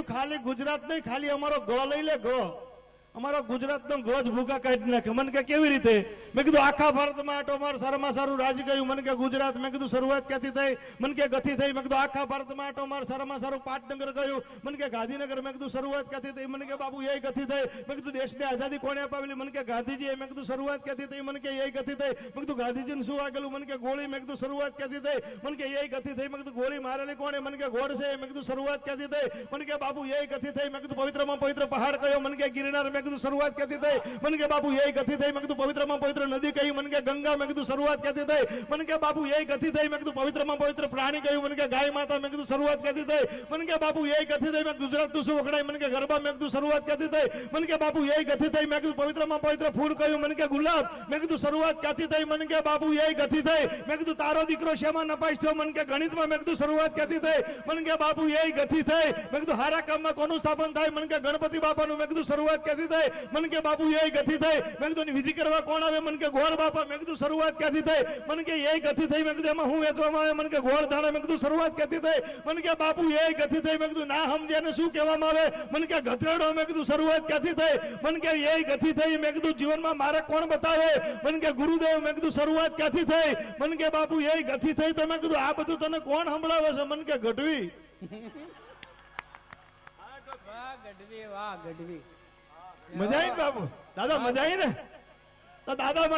કીધું ખાલી ગુજરાત નહીં, ખાલી અમારો ગ લઈ લે, ગ અમારો ગુજરાતનો ગજ ભૂકા કાઢી નાખે. મને કે કેવી રીતે? મેં કીધું આખા ભારતમાં આટો માર, સારામાં સારું રાજ્ય કયું? મને કે ગુજરાત. મેં કીધું શરૂઆત ક્યાંથી થઈ? મને કે ગથી થઈ. મેં કીધું આખા ભારતમાં આટો માર, સારામાં સારું પાટનગર કયું? મને કે ગાંધીનગર. મેં કીધું શરૂઆત ક્યાંથી થઈ? મને કે બાબુ એ ગથી થઈ. મેં કીધું દેશને આઝાદી કોણે અપાવેલી? મને કે ગાંધીજી. મેં કીધું શરૂઆત ક્યાંથી થઈ? મને કે એ ગથી થઈ. મેં કીધું ગાંધીજીને શું વાગેલું? મને કે ગોળી. મેં કીધું શરૂઆત ક્યાંથી થઈ? મને કે એ ગથી થઈ. મેં કીધું ગોળી મારેલી કોણે? મને કે ગોડસે. મેં કીધું શરૂઆત ક્યાંથી થઈ? મને કે બાબુ એ ગથી થઈ. મેં કીધું પવિત્રમાં પવિત્ર પહાડ કયો? મને કે ગિરનાર. મેં કીધું શરૂઆત ક્યાંથી? મને કે બાપુ એ ગતિ થઈ. મેં કીધું પવિત્રમાં પવિત્ર નદી કઈ? મને કે ગંગા. મેં કીધું શરૂઆત ક્યાંથી થઈ? મને કે બાપુ એ ગતિ થઈ. મેં કીધું પવિત્રમાં પવિત્ર પ્રાણી કયું? મને કે ગાય માતા. મેં કીધું શરૂઆત ક્યાંથી થઈ? મને કે બાપુ એ ગતિ થઈ. મેં ગુજરાતનું શું વખણાય? મને કે ગરબા. મેં કીધું શરૂઆત ક્યાંથી થઈ? મને કે બાપુ એ ગતિ થઈ. મેં કીધું પવિત્રમાં પવિત્ર ફૂલ કયું? મને કે ગુલાબ. મેં કીધું શરૂઆત ક્યાંથી થઈ? મને કે બાપુ એ ગતિ થઈ. મેં કીધું તારો દીકરો શેમાં નપાસ થયો? મને કે ગણિતમાં. મેં કીધું શરૂઆત ક્યાંથી થઈ? મને કે બાપુ એ ગતિ થઈ. મેં કીધું હારા કામમાં કોનું સ્થાપન થાય? મને કે ગણપતિ બાપાનું. મેં કીધું શરૂઆત ક્યાંથી થઈ? મને કે બાપુ એ ગતિ થઈ. મેં કીધું વિધિ કરવા કોણ આવે? મને કે ગોળ બાપા. મેં કીધું શરૂઆત ક્યાંથી થઈ? મને કે એ ગતિ થઈ. મેં કીધું એમાં હું વેચવામાં આવે? મને કે ગોળ ધાણા. મેં કીધું શરૂઆત ક્યાંથી થઈ? મને કે બાપુ એ ગતિ થઈ. મેં કીધું ના સમજે ને શું કહેવામાં આવે? મને કે ગધેડો. મેં કીધું શરૂઆત ક્યાંથી થઈ? મને કે એ ગતિ થઈ. મેં કીધું જીવનમાં મારે કોણ બતાવે? મને કે ગુરુદેવ. મેં કીધું શરૂઆત ક્યાંથી થઈ? મને કે બાપુ એ ગતિ થઈ. તો મેં કીધું આ બધું તને કોણ સંભળાવે છે? મને કે ગઢવી. ગઢવી, વાહ ગઢવી. મજા આવી બાબુ? દાદા મજા આવી ને? તો દાદા